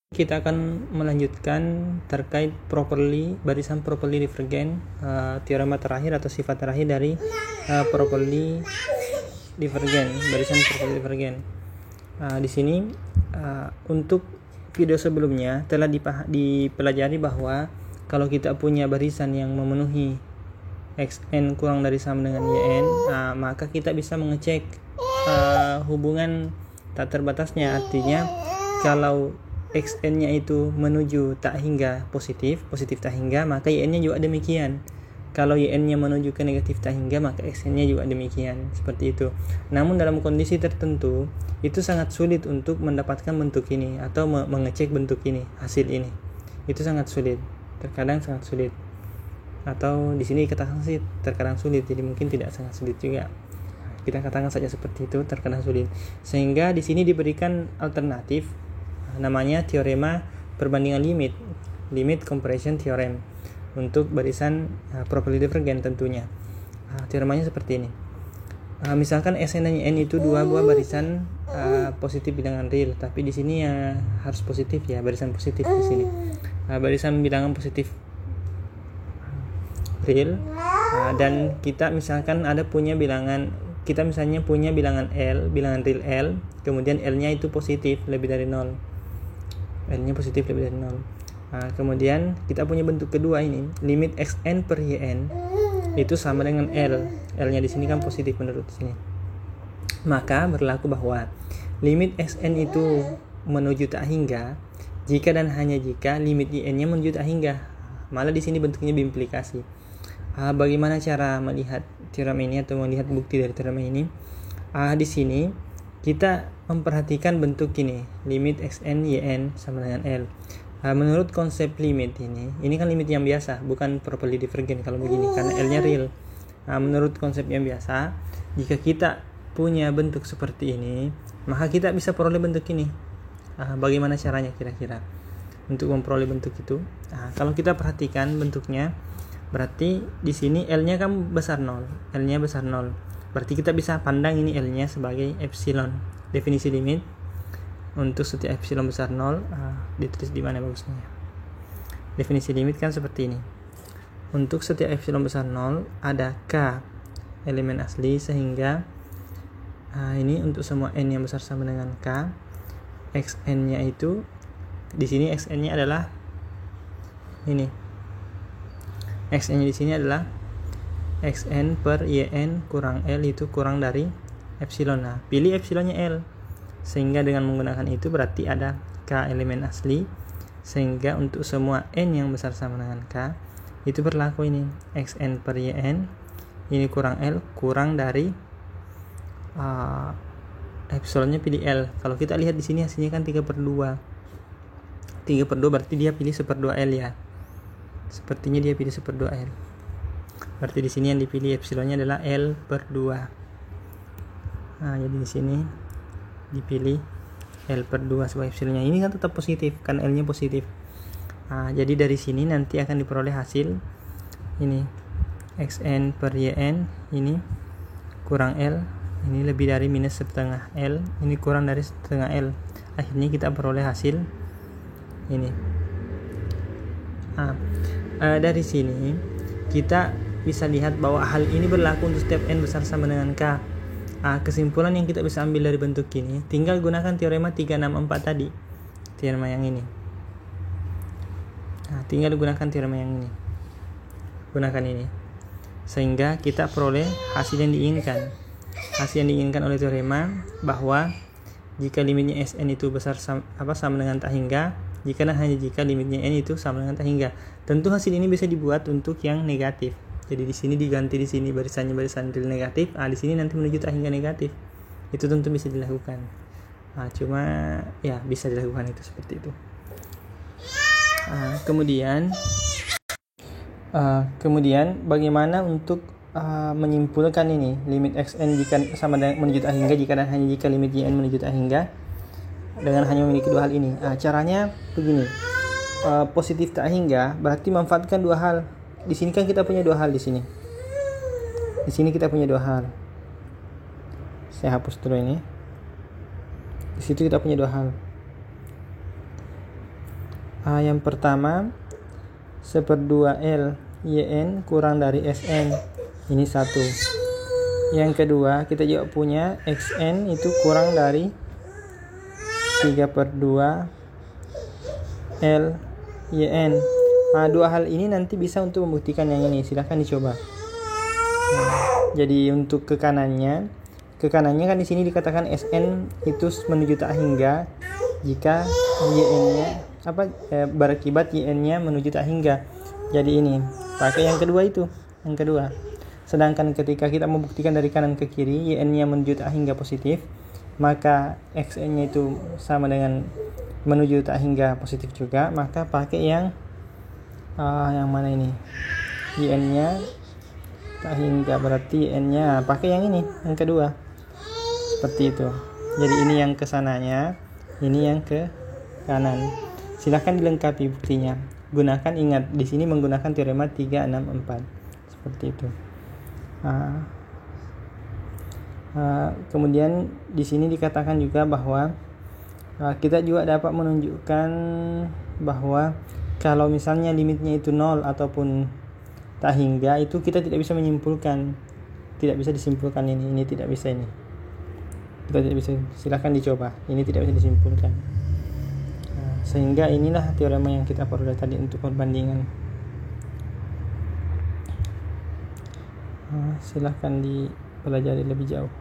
Kita akan melanjutkan terkait barisan properly divergent, teorema terakhir atau sifat terakhir dari properly divergent, barisan properly divergent. Di sini untuk video sebelumnya telah dipelajari bahwa kalau kita punya barisan yang memenuhi xn kurang dari sama dengan yn, maka kita bisa mengecek hubungan tak terbatasnya. Artinya kalau xn-nya itu menuju tak hingga positif tak hingga, maka yn-nya juga demikian. Kalau yn-nya menuju ke negatif tak hingga, maka xn-nya juga demikian, seperti itu. Namun dalam kondisi tertentu itu sangat sulit untuk mendapatkan bentuk ini atau mengecek bentuk ini, hasil ini. Itu sangat sulit, terkadang sangat sulit. Atau di sini katakan sih terkadang sulit, jadi mungkin tidak sangat sulit juga. Kita katakan saja seperti itu, terkadang sulit. Sehingga di sini diberikan alternatif, namanya teorema perbandingan limit comparison theorem untuk barisan properly divergent tentunya. Teoremanya seperti ini. Misalkan Sn dan Yn itu dua buah barisan positif bilangan real, tapi di sini harus positif ya, barisan positif di sini. Barisan bilangan positif real, dan kita misalkan misalnya punya bilangan L, bilangan real L, kemudian L-nya itu positif lebih dari 0. L-nya positif lebih dari 0. Kemudian kita punya bentuk kedua ini, limit xn per yn itu sama dengan L. L-nya di sini kan positif menurut sini. Maka berlaku bahwa limit xn itu menuju tak hingga jika dan hanya jika limit yn-nya menuju tak hingga. Malah di sini bentuknya berimplikasi. Bagaimana cara melihat teorema ini atau melihat bukti dari teorema ini? Di sini kita memperhatikan bentuk ini, limit xn yn sama dengan L. Menurut konsep limit ini kan limit yang biasa, bukan properly divergent kalau begini, karena L-nya real. Menurut konsep yang biasa, jika kita punya bentuk seperti ini, maka kita bisa peroleh bentuk ini. Bagaimana caranya kira-kira untuk memperoleh bentuk itu? Kalau kita perhatikan bentuknya, berarti di sini L-nya kan besar 0. L-nya besar 0. Berarti kita bisa pandang ini L-nya sebagai epsilon. Definisi limit untuk setiap epsilon besar 0, ditulis di mana bagusnya? Definisi limit kan seperti ini. Untuk setiap epsilon besar 0 ada k elemen asli, sehingga ini untuk semua n yang besar sama dengan k, xn-nya itu di sini xn-nya adalah ini. Xn-nya di sini adalah xn per yn kurang L itu kurang dari epsilon. Pilih epsilonnya L, sehingga dengan menggunakan itu berarti ada k elemen asli, sehingga untuk semua n yang besar sama dengan k itu berlaku ini xn per yn ini kurang L kurang dari epsilonnya pilih L. Kalau kita lihat di sini hasilnya kan 3/2 berarti dia pilih 1/2 L ya. Sepertinya dia pilih 1/2 L. Berarti di sini yang dipilih epsilonnya adalah L/2. Jadi di sini dipilih L/2 sebagai epsilonnya. Ini kan tetap positif, kan L-nya positif. Jadi dari sini nanti akan diperoleh hasil ini xn per yn ini kurang L, ini lebih dari minus setengah L, ini kurang dari setengah L. Akhirnya kita peroleh hasil ini. Dari sini kita bisa lihat bahwa hal ini berlaku untuk setiap n besar sama dengan k. Kesimpulan yang kita bisa ambil dari bentuk ini, tinggal gunakan teorema 364 tadi, teorema yang ini. Tinggal gunakan teorema yang ini, gunakan ini, sehingga kita peroleh hasil yang diinginkan. Hasil yang diinginkan oleh teorema bahwa jika limitnya Sn itu besar sama dengan tak hingga, jika dan hanya jika limitnya n itu sama dengan tak hingga. Tentu hasil ini bisa dibuat untuk yang negatif. Jadi di sini diganti, di sini barisannya barisan real negatif, di sini nanti menuju tak hingga negatif. Itu tentu bisa dilakukan. Cuma ya bisa dilakukan itu seperti itu. Kemudian bagaimana untuk menyimpulkan ini limit xn jika sama dengan menuju tak hingga, jika dan hanya jika limit yn menuju tak hingga dengan hanya memiliki dua hal ini. Caranya begini. Positif tak hingga berarti memanfaatkan dua hal. Di sini kan kita punya dua hal di sini. Di sini kita punya dua hal. Saya hapus dulu ini. Di situ kita punya dua hal. Yang pertama 1/2 L YN kurang dari SN, ini 1. Yang kedua kita juga punya XN itu kurang dari 3/2 L YN. Dua hal ini nanti bisa untuk membuktikan yang ini, silahkan dicoba. Jadi untuk ke kanannya kan di sini dikatakan SN itu menuju tak hingga jika YN-nya berakibat YN-nya menuju tak hingga. Jadi ini pakai yang kedua itu, yang kedua. Sedangkan ketika kita membuktikan dari kanan ke kiri YN-nya menuju tak hingga positif, maka XN-nya itu sama dengan menuju tak hingga positif juga, maka pakai yang mana ini? YN-nya tak hingga, berarti YN-nya pakai yang ini, yang kedua. Seperti itu. Jadi ini yang ke sananya, ini yang ke kanan. Silahkan dilengkapi buktinya. Gunakan, ingat di sini menggunakan teorema 3, 6, 4. Seperti itu. Kemudian di sini dikatakan juga bahwa kita juga dapat menunjukkan bahwa kalau misalnya limitnya itu 0 ataupun tak hingga, itu kita tidak bisa menyimpulkan, tidak bisa disimpulkan ini tidak bisa, ini kita tidak bisa. Silahkan dicoba, ini tidak bisa disimpulkan. Sehingga inilah teorema yang kita peroleh tadi untuk perbandingan. Silahkan dipelajari lebih jauh.